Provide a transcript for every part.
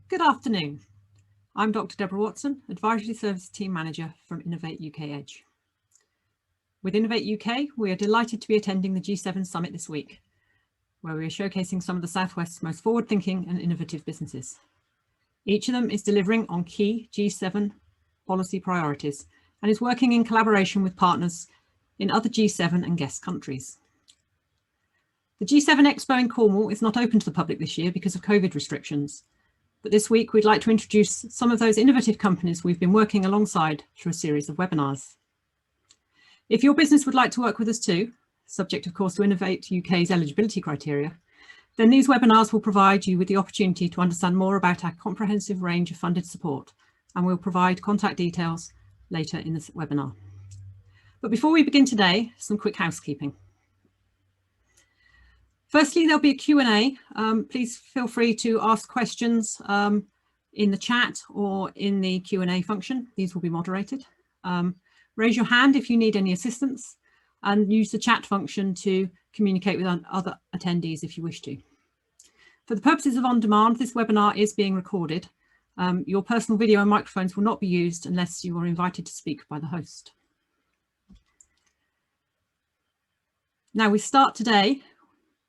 Good afternoon. I'm Dr. Deborah Watson, Advisory Service Team Manager from Innovate UK EDGE. With Innovate UK, we are delighted to be attending the G7 Summit this week, where we are showcasing some of the Southwest's most forward-thinking and innovative businesses. Each of them is delivering on key G7 policy priorities and is working in collaboration with partners in other G7 and guest countries. The G7 Expo in Cornwall is not open to the public this year because of COVID restrictions, but this week we'd like to introduce some of those innovative companies we've been working alongside through a series of webinars. If your business would like to work with us too, subject of course to Innovate UK's eligibility criteria, then these webinars will provide you with the opportunity to understand more about our comprehensive range of funded support, and we'll provide contact details later in this webinar. But before we begin today, some quick housekeeping. Firstly, there'll be a Q&A. Please feel free to ask questions in the chat or in the Q&A function. These will be moderated. Raise your hand if you need any assistance, and use the chat function to communicate with other attendees if you wish to. For the purposes of on demand, this webinar is being recorded. Your personal video and microphones will not be used unless you are invited to speak by the host. Now we start today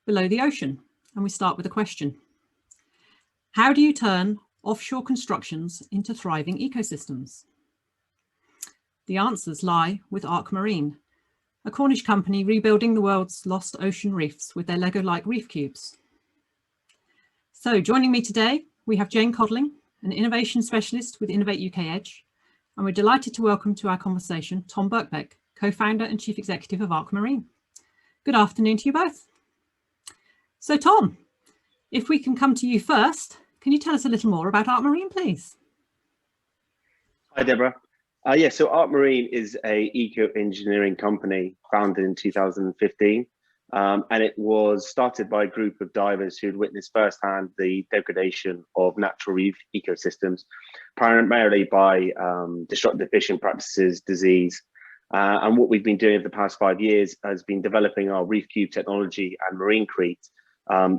below the ocean, and we start with a question. How do you turn offshore constructions into thriving ecosystems? The answers lie with Arc Marine, a Cornish company rebuilding the world's lost ocean reefs with their Lego-like reef cubes. So joining me today, we have Jane Codling, an innovation specialist with Innovate UK EDGE, and we're delighted to welcome to our conversation Tom Birkbeck, co-founder and chief executive of Arc Marine. Good afternoon to you both. So Tom, if we can come to you first, can you tell us a little more about Arc Marine, please? Hi, Deborah. So Arc Marine is a eco-engineering company founded in 2015, and it was started by a group of divers who'd witnessed firsthand the degradation of natural reef ecosystems, primarily by destructive fishing practices, disease. And what we've been doing over the past 5 years has been developing our reef cube technology and Marinecrete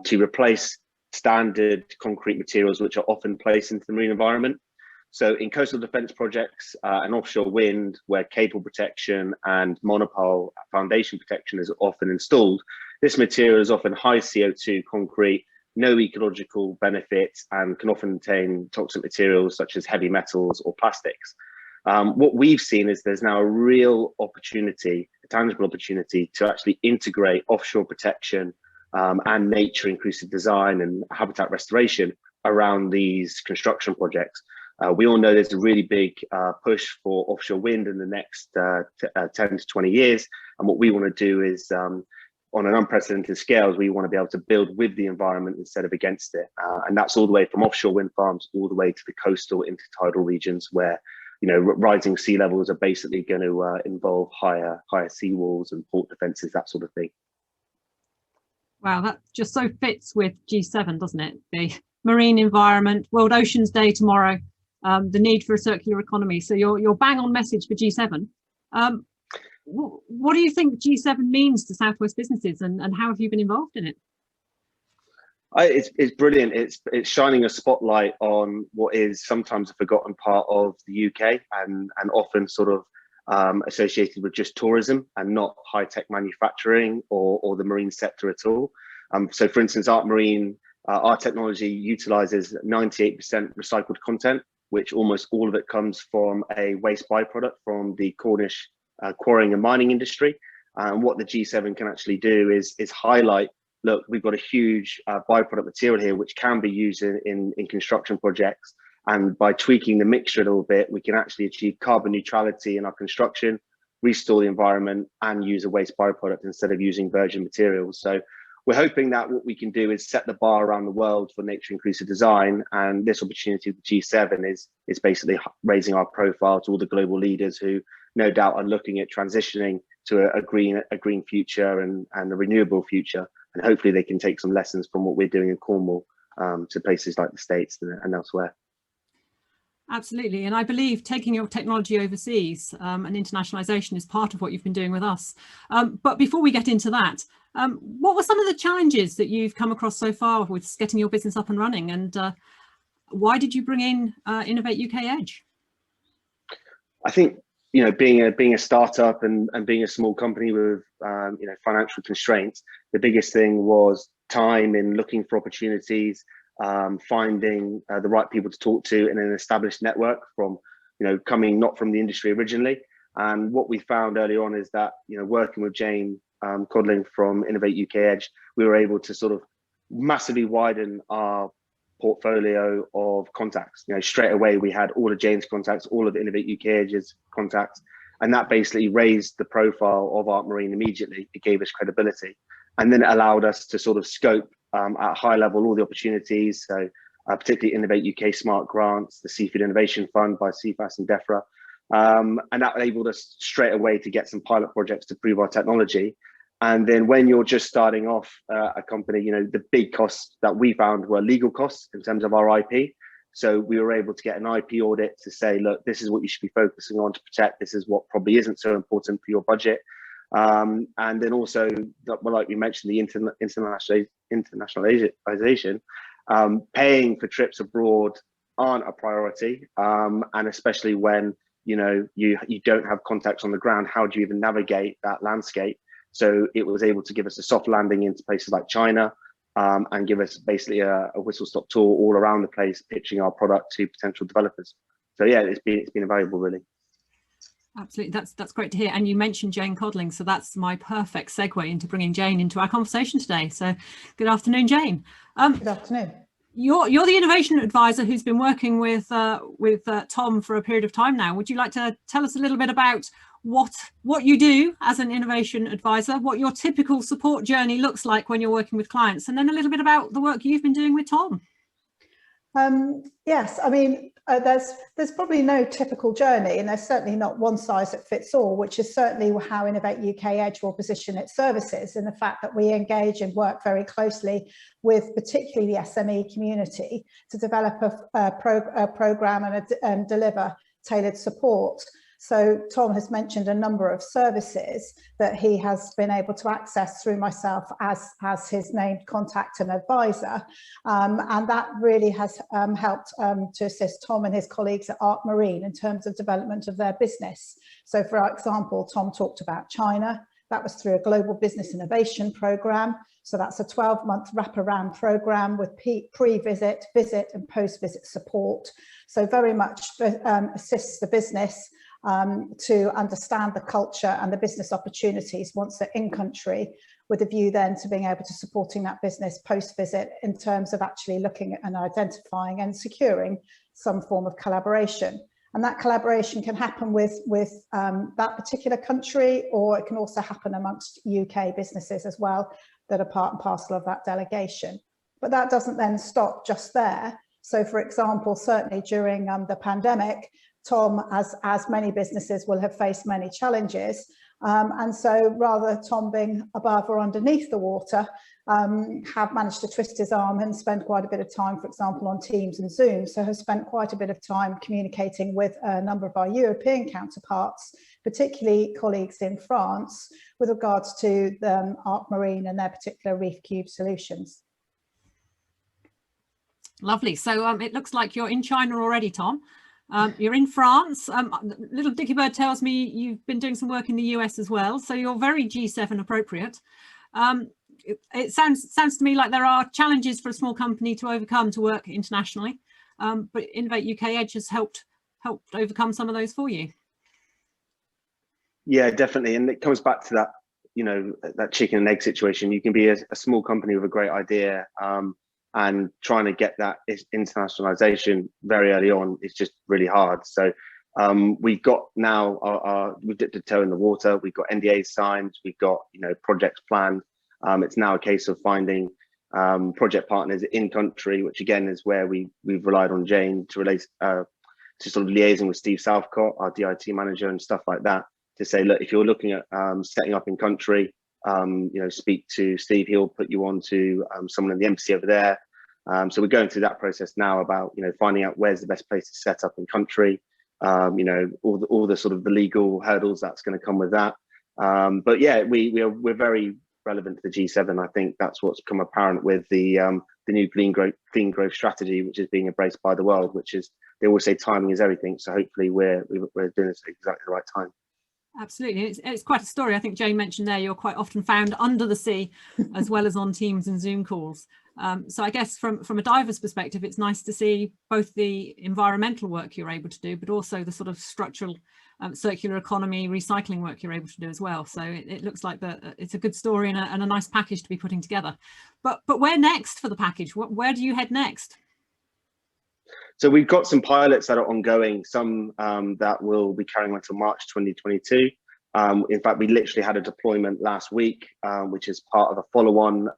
to replace standard concrete materials which are often placed into the marine environment. So in coastal defence projects and offshore wind, where cable protection and monopole foundation protection is often installed, this material is often high CO2 concrete, no ecological benefits, and can often contain toxic materials such as heavy metals or plastics. What we've seen is there's now a real opportunity, a tangible opportunity to actually integrate offshore protection and nature inclusive design and habitat restoration around these construction projects. We all know there's a really big push for offshore wind in the next 10 to 20 years. And what we want to do is, on an unprecedented scale, we want to be able to build with the environment instead of against it. And that's all the way from offshore wind farms all the way to the coastal intertidal regions where, you know, rising sea levels are basically going to involve higher seawalls and port defences, that sort of thing. Wow, that just so fits with G7, doesn't it? The marine environment, World Oceans Day tomorrow, the need for a circular economy. So you're bang on message for G7. What do you think G7 means to Southwest businesses, and how have you been involved in it? It's brilliant. It's shining a spotlight on what is sometimes a forgotten part of the UK and often sort of associated with just tourism and not high-tech manufacturing or the marine sector at all. So for instance, Arc Marine, our technology utilizes 98% recycled content, which almost all of it comes from a waste byproduct from the Cornish quarrying and mining industry. And what the G7 can actually do is highlight, look, we've got a huge byproduct material here which can be used in construction projects. And by tweaking the mixture a little bit, we can actually achieve carbon neutrality in our construction, restore the environment, and use a waste byproduct instead of using virgin materials. So we're hoping that what we can do is set the bar around the world for nature inclusive design. And this opportunity with G7 is basically raising our profile to all the global leaders who no doubt are looking at transitioning to a green future and a renewable future. And hopefully they can take some lessons from what we're doing in Cornwall to places like the States and elsewhere. Absolutely. And I believe taking your technology overseas and internationalisation is part of what you've been doing with us. But before we get into that, what were some of the challenges that you've come across so far with getting your business up and running? And Why did you bring in Innovate UK EDGE? I think, you know, being a startup and being a small company with you know, financial constraints, the biggest thing was time in looking for opportunities, finding the right people to talk to in an established network from, you know, coming not from the industry originally. And what we found early on is that, you know, working with Jane Codling from Innovate UK EDGE, we were able to sort of massively widen our portfolio of contacts. You know, straight away we had all of Jane's contacts, all of Innovate UK EDGE's contacts, and that basically raised the profile of Art Marine immediately. It gave us credibility, and then it allowed us to sort of scope at a high level all the opportunities. So particularly Innovate UK Smart Grants, the Seafood Innovation Fund by CFAS and DEFRA, and that enabled us straight away to get some pilot projects to prove our technology. And then when you're just starting off a company, you know, the big costs that we found were legal costs in terms of our IP. So we were able to get an IP audit to say, look, this is what you should be focusing on to protect. This is what probably isn't so important for your budget. And then also, well, like we mentioned, the internationalisation, paying for trips abroad aren't a priority. And especially when, you know, you don't have contacts on the ground, how do you even navigate that landscape? So it was able to give us a soft landing into places like China, and give us basically a whistle-stop tour all around the place, pitching our product to potential developers. So yeah, it's been invaluable, really. Absolutely, that's great to hear. And you mentioned Jane Codling, so that's my perfect segue into bringing Jane into our conversation today. So good afternoon, Jane. Good afternoon. You're the innovation advisor who's been working with Tom for a period of time now. Would you like to tell us a little bit about what you do as an innovation advisor, what your typical support journey looks like when you're working with clients, and then a little bit about the work you've been doing with Tom? Yes, I mean, there's probably no typical journey, and there's certainly not one size that fits all, which is certainly how Innovate UK EDGE will position its services, in the fact that we engage and work very closely with particularly the SME community to develop a program and deliver tailored support. So Tom has mentioned a number of services that he has been able to access through myself as his named contact and advisor. And that really has helped to assist Tom and his colleagues at Art Marine in terms of development of their business. So for example, Tom talked about China. That was through a global business innovation program. So that's a 12-month wraparound program with pre-visit, visit and post-visit support. So very much assists the business to understand the culture and the business opportunities once they're in country, with a view then to being able to supporting that business post-visit in terms of actually looking at and identifying and securing some form of collaboration. And that collaboration can happen with that particular country, or it can also happen amongst UK businesses as well that are part and parcel of that delegation. But that doesn't then stop just there. So for example, certainly during the pandemic, Tom, as many businesses will have faced many challenges. And so rather Tom being above or underneath the water, have managed to twist his arm and spend quite a bit of time, for example, on Teams and Zoom. So has spent quite a bit of time communicating with a number of our European counterparts, particularly colleagues in France, with regards to the Art Marine and their particular Reef Cube solutions. Lovely. So it looks like you're in China already, Tom. You're in France. Little Dicky Bird tells me you've been doing some work in the US as well. So you're very G7 appropriate. It sounds to me like there are challenges for a small company to overcome to work internationally. But Innovate UK EDGE has helped overcome some of those for you. Yeah, definitely. And it comes back to that, you know, that chicken and egg situation. You can be a small company with a great idea, and trying to get that internationalization very early on is just really hard. So we've got now we've dipped a toe in the water. We've got NDAs signed. We've got, you know, projects planned. It's now a case of finding project partners in country, which again is where we've relied on Jane to relate to sort of liaising with Steve Southcott, our DIT manager, and stuff like that, to say, look, if you're looking at setting up in country, you know, speak to Steve. He'll put you on to someone in the embassy over there. So we're going through that process now about, you know, finding out where's the best place to set up in country. You know, all the sort of the legal hurdles that's going to come with that. But yeah, we're very relevant to the G7. I think that's what's become apparent with the new clean growth strategy, which is being embraced by the world. Which is, they always say timing is everything. So hopefully we're doing this at exactly the right time. Absolutely, it's quite a story. I think Jane mentioned there you're quite often found under the sea, as well as on Teams and Zoom calls. So I guess from a diver's perspective, it's nice to see both the environmental work you're able to do, but also the sort of structural circular economy recycling work you're able to do as well. So it looks like it's a good story and a nice package to be putting together. But where next for the package? Where do you head next? So we've got some pilots that are ongoing, some that will be carrying on until March 2022. In fact, we literally had a deployment last week, which is part of a follow-on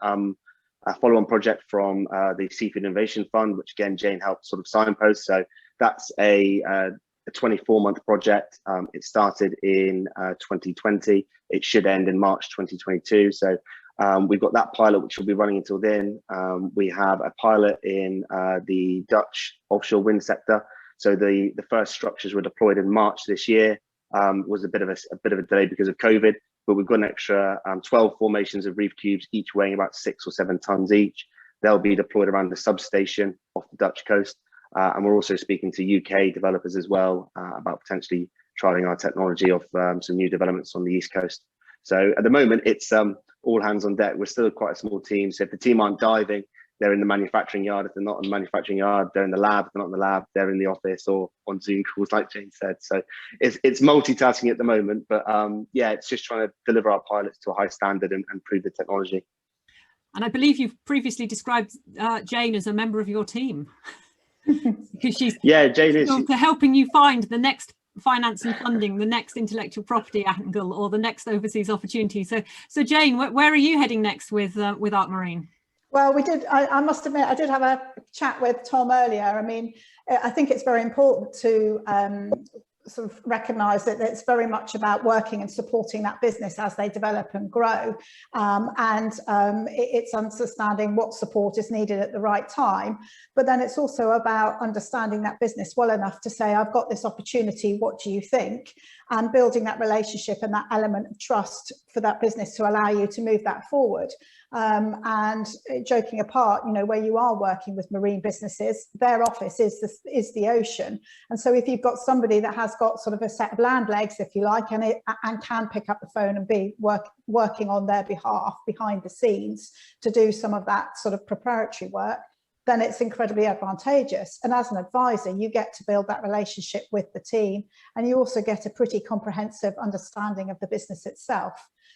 project from the Seafood Innovation Fund, which again, Jane helped sort of signpost. So that's a 24-month project. It started in 2020. It should end in March 2022. So we've got that pilot, which will be running until then. We have a pilot in the Dutch offshore wind sector. So the first structures were deployed in March this year. Was a bit of a delay because of COVID, but we've got an extra 12 formations of reef cubes, each weighing about 6 or 7 tons each. They'll be deployed around the substation off the Dutch coast. And we're also speaking to UK developers as well about potentially trialing our technology of some new developments on the East Coast. So at the moment, it's all hands on deck. We're still quite a small team. So if the team aren't diving, they're in the manufacturing yard. If they're not in the manufacturing yard, they're in the lab. If they're not in the lab, they're in the office or on Zoom calls, like Jane said. So it's multitasking at the moment. But yeah, it's just trying to deliver our pilots to a high standard and prove the technology. And I believe you've previously described Jane as a member of your team. Because she's Jane is helping you find the next finance and funding, the next intellectual property angle, or the next overseas opportunity. So Jane, where are you heading next with Arc Marine? Well, we did. I must admit, I did have a chat with Tom earlier. I mean, I think it's very important to sort of recognise that it's very much about working and supporting that business as they develop and grow, it's understanding what support is needed at the right time. But then it's also about understanding that business well enough to say, I've got this opportunity, what do you think? And building that relationship and that element of trust for that business to allow you to move that forward. And joking apart, you know, where you are working with marine businesses, their office is the ocean. And so if you've got somebody that has got sort of a set of land legs, if you like, and can pick up the phone and be working on their behalf behind the scenes to do some of that sort of preparatory work, then it's incredibly advantageous. And as an advisor, you get to build that relationship with the team, and you also get a pretty comprehensive understanding of the business itself.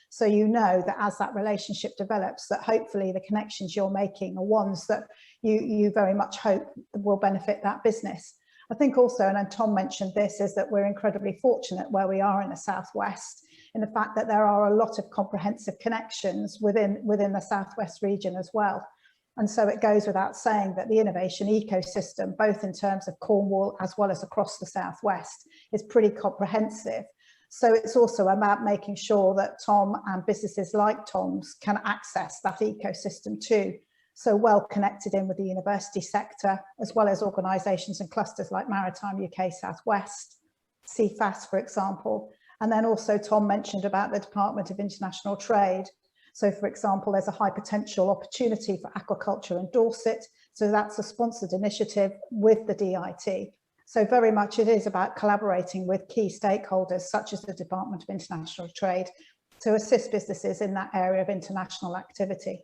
So you know that as that relationship develops, that hopefully the connections you're making are ones that you very much hope will benefit that business. I think also, and Tom mentioned this, is that we're incredibly fortunate where we are in the Southwest, in the fact that there are a lot of comprehensive connections within the Southwest region as well. And so it goes without saying that the innovation ecosystem, both in terms of Cornwall as well as across the Southwest, is pretty comprehensive. So it's also about making sure that Tom and businesses like Tom's can access that ecosystem too. So well connected in with the university sector, as well as organisations and clusters like Maritime UK Southwest, CFAS, for example. And then also Tom mentioned about the Department of International Trade. So for example, there's a high potential opportunity for aquaculture in Dorset. So that's a sponsored initiative with the DIT. So very much it is about collaborating with key stakeholders, such as the Department of International Trade, to assist businesses in that area of international activity.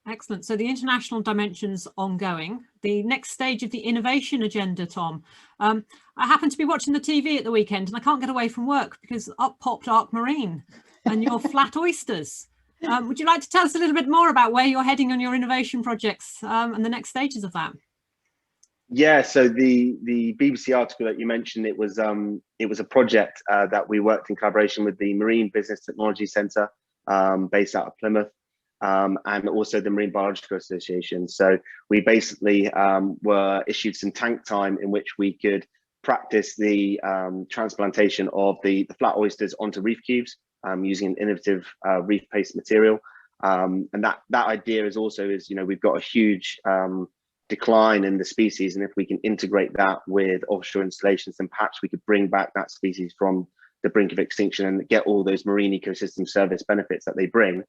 Excellent. So the international dimension's ongoing. The next stage of the innovation agenda, Tom. I happened to be watching the TV at the weekend and I can't get away from work because up popped Arc Marine and your flat oysters. Would you like to tell us a little bit more about where you're heading on your innovation projects and the next stages of that? Yeah, so the BBC article that you mentioned, it was a project that we worked in collaboration with the Marine Business Technology Centre based out of Plymouth, and also the Marine Biological Association. So we basically were issued some tank time in which we could practice the transplantation of the flat oysters onto reef cubes using an innovative reef paste material. And that idea is we've got a huge decline in the species, and if we can integrate that with offshore installations, then perhaps we could bring back that species from the brink of extinction and get all those marine ecosystem service benefits that they bring.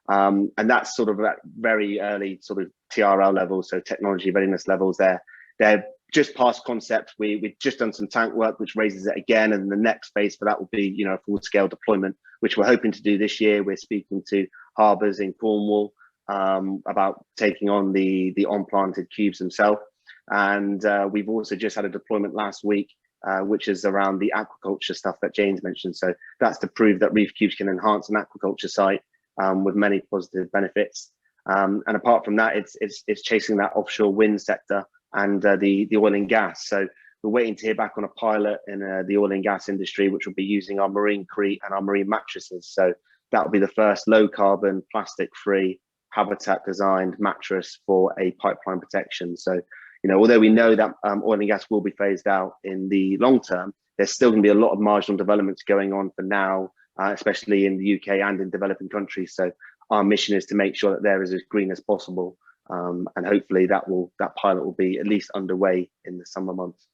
And that's sort of at very early sort of TRL levels, so technology readiness levels. They're just past concept. We've just done some tank work, which raises it again, and the next phase for that will be, you know, full scale deployment, which we're hoping to do this year. We're speaking to harbours in Cornwall about taking on the on-planted cubes themselves, and we've also just had a deployment last week, which is around the aquaculture stuff that James mentioned. So that's to prove that reef cubes can enhance an aquaculture site with many positive benefits. And apart from that, it's chasing that offshore wind sector and the oil and gas. So we're waiting to hear back on a pilot in the oil and gas industry, which will be using our marine crete and our marine mattresses. So that will be the first low carbon, plastic free, habitat designed mattress for a pipeline protection. So, you know, although we know that oil and gas will be phased out in the long term, there's still going to be a lot of marginal developments going on for now, especially in the UK and in developing countries. So our mission is to make sure that they're as green as possible. And hopefully that pilot will be at least underway in the summer months.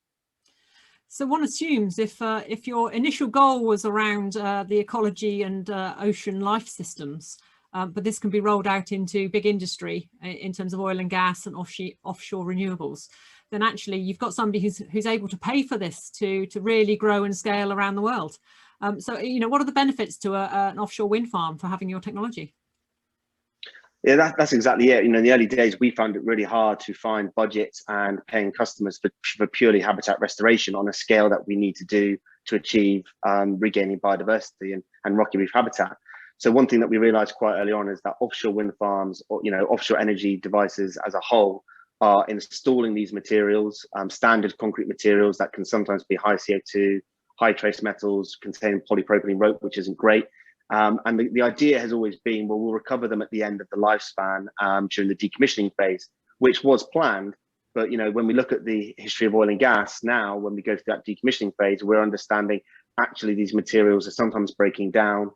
So one assumes if your initial goal was around the ecology and ocean life systems, but this can be rolled out into big industry in terms of oil and gas and offshore renewables, then actually you've got somebody who's able to pay for this to really grow and scale around the world. So, you know, what are the benefits to an offshore wind farm for having your technology? Yeah, that's exactly it. You know, in the early days, we found it really hard to find budgets and paying customers for purely habitat restoration on a scale that we need to do to achieve regaining biodiversity and rocky reef habitat. So one thing that we realized quite early on is that offshore wind farms, or, you know, offshore energy devices as a whole, are installing these materials, standard concrete materials that can sometimes be high CO2, high trace metals, contain polypropylene rope, which isn't great. And the idea has always been, well, we'll recover them at the end of the lifespan during the decommissioning phase, which was planned. But, you know, when we look at the history of oil and gas now, when we go through that decommissioning phase, we're understanding actually these materials are sometimes breaking down.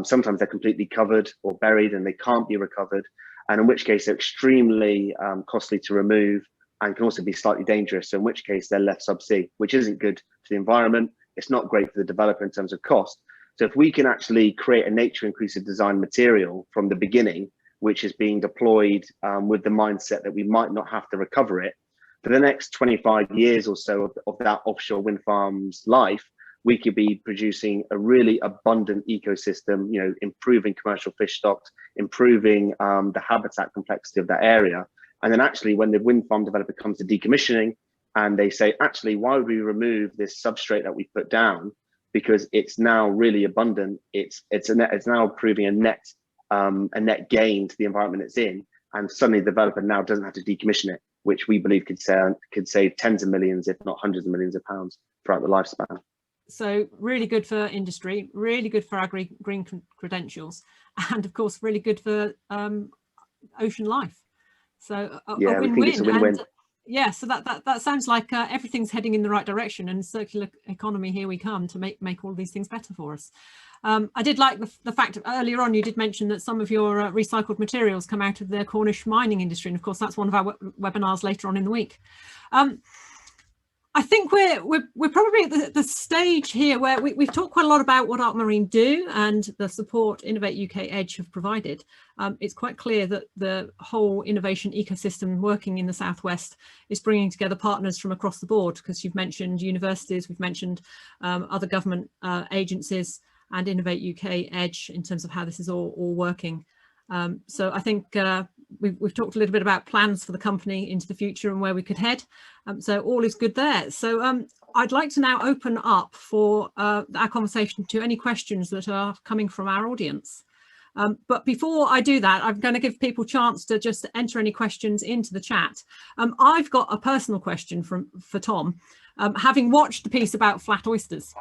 Sometimes they're completely covered or buried and they can't be recovered. And in which case they're extremely costly to remove and can also be slightly dangerous. So in which case they're left subsea, which isn't good for the environment. It's not great for the developer in terms of cost. So if we can actually create a nature inclusive design material from the beginning, which is being deployed with the mindset that we might not have to recover it, for the next 25 years or so of that offshore wind farm's life, we could be producing a really abundant ecosystem, you know, improving commercial fish stocks, improving the habitat complexity of that area. And then actually when the wind farm developer comes to decommissioning and they say, actually, why would we remove this substrate that we put down? Because it's now really abundant. It's now proving a net gain to the environment it's in, and suddenly the developer now doesn't have to decommission it, which we believe could save tens of millions, if not hundreds of millions of pounds throughout the lifespan. So really good for industry, really good for green credentials, and of course really good for ocean life. So yeah, a win-win. we think it's a win-win. Yeah, so that sounds like everything's heading in the right direction, and circular economy, here we come to make all these things better for us. I did like the fact earlier on you did mention that some of your recycled materials come out of the Cornish mining industry, and of course that's one of our webinars later on in the week. I think we're probably at the stage here where we've talked quite a lot about what Arc Marine do and the support Innovate UK EDGE have provided. It's quite clear that the whole innovation ecosystem working in the Southwest is bringing together partners from across the board, because you've mentioned universities, we've mentioned other government agencies and Innovate UK EDGE in terms of how this is all working. So I think we've talked a little bit about plans for the company into the future and where we could head. So all is good there. So I'd like to now open up for our conversation to any questions that are coming from our audience. But before I do that, I'm going to give people a chance to just enter any questions into the chat. I've got a personal question for Tom. Having watched the piece about flat oysters,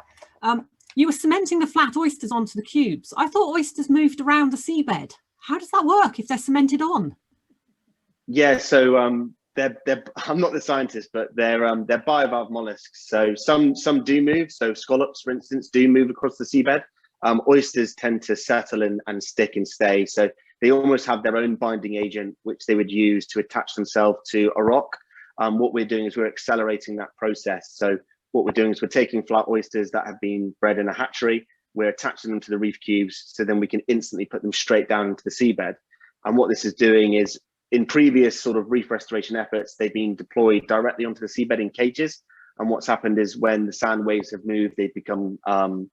you were cementing the flat oysters onto the cubes. I thought oysters moved around the seabed. How does that work if they're cemented on? Yeah, so I'm not the scientist, but they're bivalve mollusks. So some do move. So scallops, for instance, do move across the seabed. Oysters tend to settle and stick and stay. So they almost have their own binding agent, which they would use to attach themselves to a rock. What we're doing is we're accelerating that process. So what we're doing is we're taking flat oysters that have been bred in a hatchery, we're attaching them to the reef cubes, so then we can instantly put them straight down into the seabed. And what this is doing is, in previous sort of reef restoration efforts, they've been deployed directly onto the seabed in cages. And what's happened is when the sand waves have moved, they've become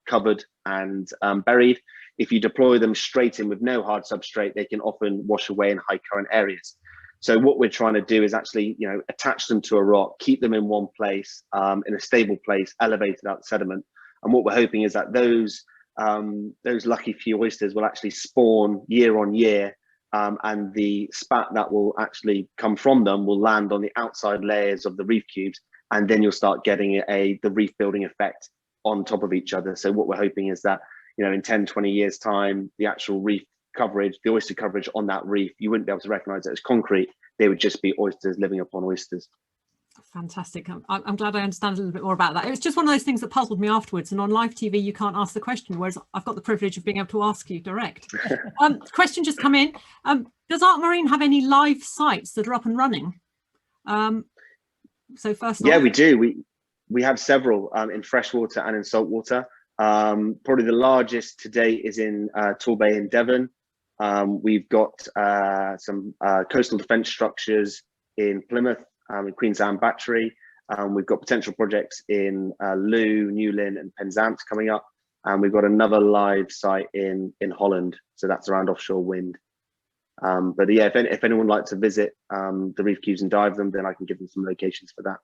covered and buried. If you deploy them straight in with no hard substrate, they can often wash away in high current areas. So what we're trying to do is actually, attach them to a rock, keep them in one place, in a stable place, elevated out the sediment. And what we're hoping is that those lucky few oysters will actually spawn year on year, and the spat that will actually come from them will land on the outside layers of the reef cubes, and then you'll start getting the reef building effect on top of each other. So what we're hoping is that, in 10, 20 years time, the actual reef coverage, the oyster coverage on that reef, you wouldn't be able to recognize it as concrete. They would just be oysters living upon oysters. Fantastic. I'm glad I understand a little bit more about that. It was just one of those things that puzzled me afterwards, and on live TV you can't ask the question, whereas I've got the privilege of being able to ask you direct. Question just come in. Does Arc Marine have any live sites that are up and running? So first yeah, we do. We have several in freshwater and in saltwater. Probably the largest to date is in Torbay in Devon. We've got some coastal defence structures in Plymouth, in Queensland Battery. We've got potential projects in Looe, Newlyn and Penzance coming up. And we've got another live site in Holland. So that's around offshore wind. But yeah, if anyone would like to visit the reef cubes and dive them, then I can give them some locations for that.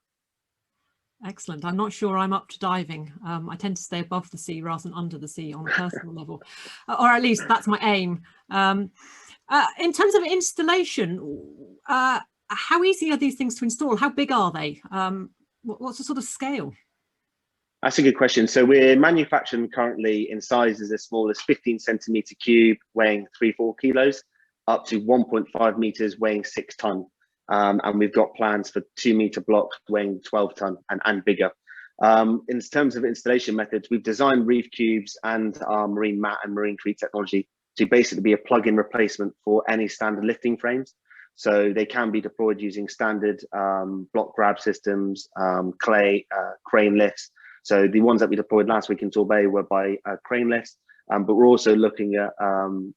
Excellent. I'm not sure I'm up to diving. I tend to stay above the sea rather than under the sea on a personal level, or at least that's my aim. In terms of installation, how easy are these things to install? How big are they? What's the sort of scale? That's a good question. So we're manufacturing currently in sizes as small as 15 centimetre cube, weighing 3-4 kilos, up to 1.5 meters, weighing 6 ton. And we've got plans for 2 meter blocks weighing 12 ton and bigger. In terms of installation methods, we've designed reef cubes and our marine mat and marine crete technology to basically be a plug-in replacement for any standard lifting frames. So they can be deployed using standard block grab systems, clay, crane lifts. So the ones that we deployed last week in Torbay were by crane lifts, but we're also looking at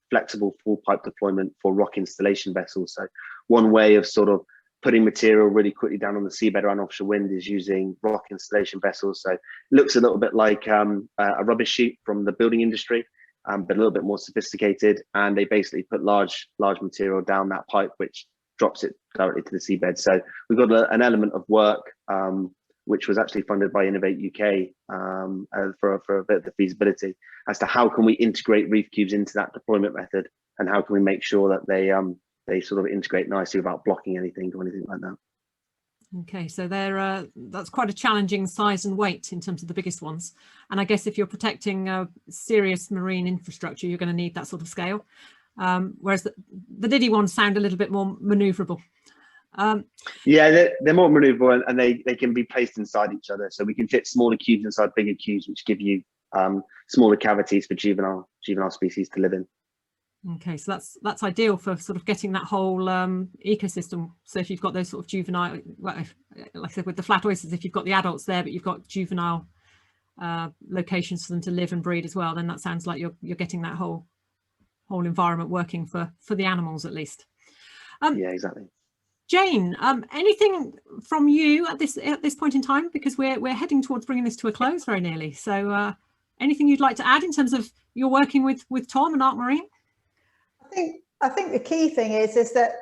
flexible full pipe deployment for rock installation vessels. So one way of sort of putting material really quickly down on the seabed around offshore wind is using rock installation vessels. So it looks a little bit like a rubbish chute from the building industry, but a little bit more sophisticated. And they basically put large material down that pipe, which drops it directly to the seabed. So we've got an element of work, which was actually funded by Innovate UK for a bit of the feasibility as to how can we integrate reef cubes into that deployment method, and how can we make sure that they sort of integrate nicely without blocking anything or anything like that. Okay, so that's quite a challenging size and weight in terms of the biggest ones. And I guess if you're protecting serious marine infrastructure, you're going to need that sort of scale. Whereas the Diddy ones sound a little bit more maneuverable. Yeah, they're more maneuverable, and they can be placed inside each other. So we can fit smaller cubes inside bigger cubes, which give you smaller cavities for juvenile species to live in. Okay, so that's ideal for sort of getting that whole ecosystem. So if you've got those sort of juvenile, well, like I said, with the flat oysters, if you've got the adults there, but you've got juvenile locations for them to live and breed as well, then that sounds like you're getting that whole environment working for the animals at least. Yeah, exactly. Jane, anything from you at this point in time, because we're heading towards bringing this to a close very nearly. So anything you'd like to add in terms of your working with Tom and Arc Marine? I think the key thing is that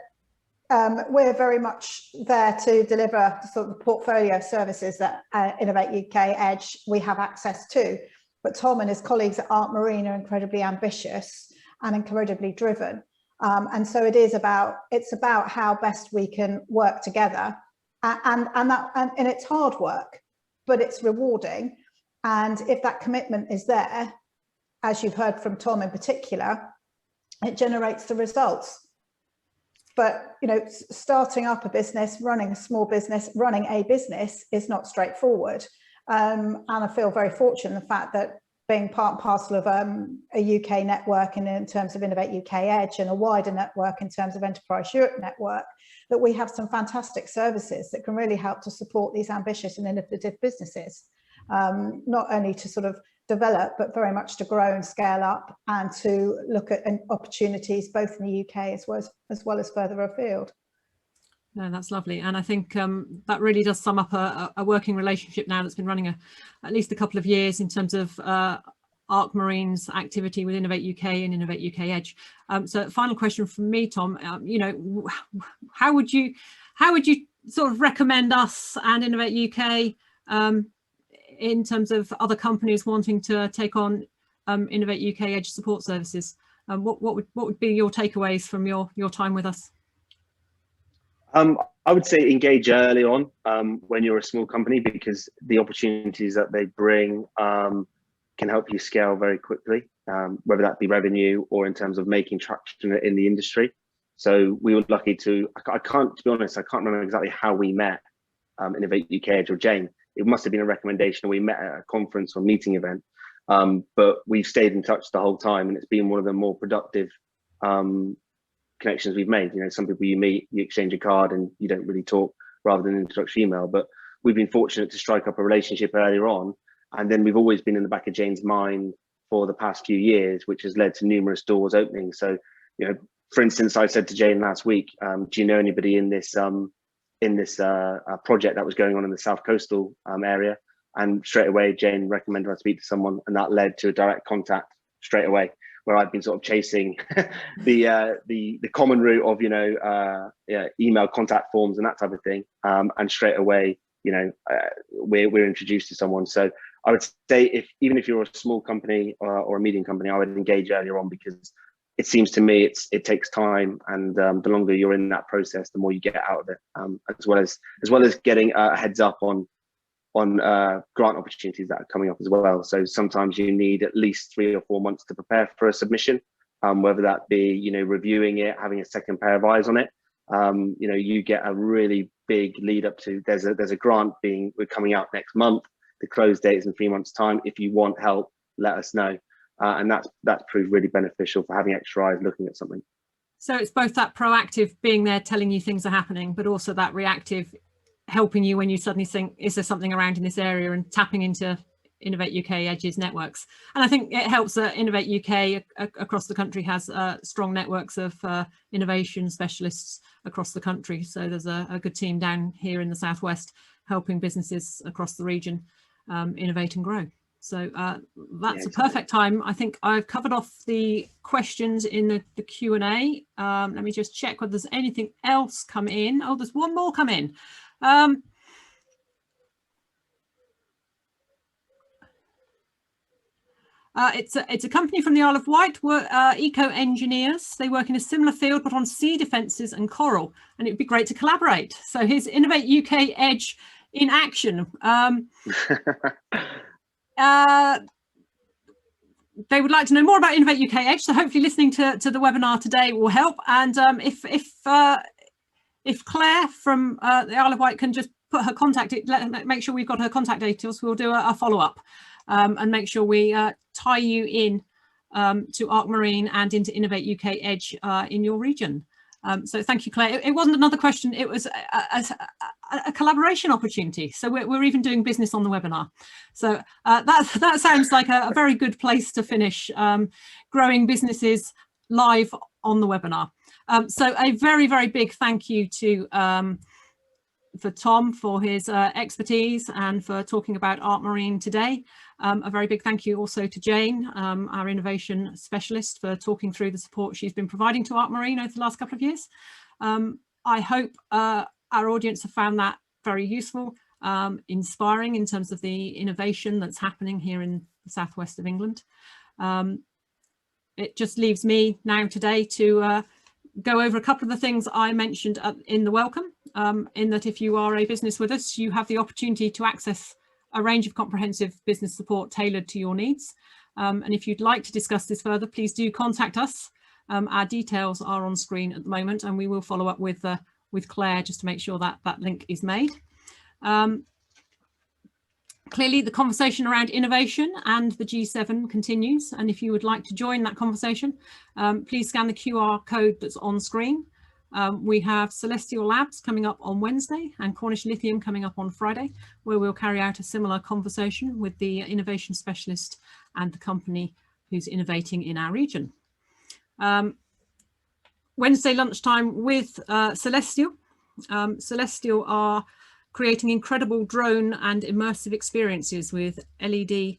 we're very much there to deliver sort of the portfolio of services that Innovate UK EDGE we have access to. But Tom and his colleagues at Arc Marine are incredibly ambitious and incredibly driven. And so it's about how best we can work together, and it's hard work, but it's rewarding. And if that commitment is there, as you've heard from Tom in particular, it generates the results. But starting up a business, running a small business, running a business is not straightforward. And I feel very fortunate in the fact that being part and parcel of a UK network, and in terms of Innovate UK EDGE, and a wider network in terms of Enterprise Europe network, that we have some fantastic services that can really help to support these ambitious and innovative businesses, not only to sort of develop, but very much to grow and scale up, and to look at opportunities both in the UK as well as further afield. No, that's lovely. And I think that really does sum up a working relationship now that's been running at least a couple of years in terms of Arc Marine's activity with Innovate UK and Innovate UK EDGE. So final question from me, Tom, you know, how would you sort of recommend us and Innovate UK in terms of other companies wanting to take on Innovate UK EDGE support services? What would be your takeaways from your time with us? I would say engage early on when you're a small company, because the opportunities that they bring can help you scale very quickly, whether that be revenue or in terms of making traction in the industry. So we were lucky to, to be honest, I can't remember exactly how we met Innovate UK EDGE or Jane. It must have been a recommendation. We met at a conference or meeting event, but we've stayed in touch the whole time, and it's been one of the more productive connections we've made. You know, some people you meet, you exchange a card and you don't really talk rather than an introductory email, but we've been fortunate to strike up a relationship earlier on. And then we've always been in the back of Jane's mind for the past few years, which has led to numerous doors opening. So, you know, for instance, I said to Jane last week, do you know anybody in this project that was going on in the South Coastal area? And straight away, Jane recommended I speak to someone, and that led to a direct contact straight away, where I've been sort of chasing the common route of, you know, email contact forms and that type of thing. And straight away, you know, we're introduced to someone. So I would say even if you're a small company or a medium company, I would engage earlier on, because it seems to me it takes time, and the longer you're in that process, the more you get out of it, as well as getting a heads up on grant opportunities that are coming up as well. So sometimes you need at least 3 or 4 months to prepare for a submission, whether that be, you know, reviewing it, having a second pair of eyes on it. You know, you get a really big lead up to, there's a grant we're coming out next month. The close date is in 3 months' time. If you want help, let us know. And that's proved really beneficial for having extra eyes looking at something. So it's both that proactive being there, telling you things are happening, but also that reactive, helping you when you suddenly think, is there something around in this area, and tapping into Innovate UK EDGE's networks. And I think it helps that Innovate UK across the country has strong networks of innovation specialists across the country. So there's a good team down here in the Southwest helping businesses across the region innovate and grow. So that's a perfect time. I think I've covered off the questions in the Q&A. Let me just check whether there's anything else come in. Oh, there's one more come in. It's a company from the Isle of Wight, eco-engineers. They work in a similar field, but on sea defences and coral, and it'd be great to collaborate. So here's Innovate UK EDGE in action. They would like to know more about Innovate UK EDGE, so hopefully listening to the webinar today will help. And if Claire from the Isle of Wight can just put her contact, make sure we've got her contact details, we'll do a follow-up and make sure we tie you in to Arc Marine and into Innovate UK EDGE in your region. So thank you, Claire. It wasn't another question, it was a collaboration opportunity. So we're even doing business on the webinar. So that sounds like a very good place to finish, growing businesses live on the webinar. So a very, very big thank you to for Tom for his expertise and for talking about Arc Marine today. A very big thank you also to Jane, our innovation specialist, for talking through the support she's been providing to Arc Marine over the last couple of years. I hope our audience have found that very useful, inspiring in terms of the innovation that's happening here in the southwest of England. It just leaves me now today to go over a couple of the things I mentioned in the welcome, in that if you are a business with us, you have the opportunity to access a range of comprehensive business support tailored to your needs. And if you'd like to discuss this further, please do contact us. Our details are on screen at the moment, and we will follow up with Claire just to make sure that that link is made. Clearly, the conversation around innovation and the G7 continues. And if you would like to join that conversation, please scan the QR code that's on screen. We have Celestial Labs coming up on Wednesday and Cornish Lithium coming up on Friday, where we'll carry out a similar conversation with the innovation specialist and the company who's innovating in our region. Wednesday lunchtime with Celestial. Celestial are creating incredible drone and immersive experiences with LED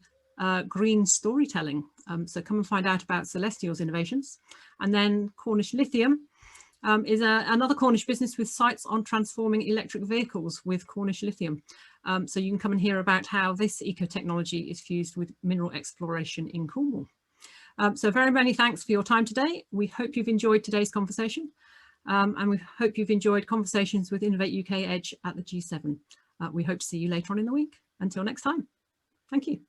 green storytelling. So come and find out about Celestial's innovations. And then Cornish Lithium is another Cornish business with sites on transforming electric vehicles with Cornish Lithium. So you can come and hear about how this eco-technology is fused with mineral exploration in Cornwall. So very many thanks for your time today. We hope you've enjoyed today's conversation, and we hope you've enjoyed conversations with Innovate UK EDGE at the G7. We hope to see you later on in the week. Until next time, thank you.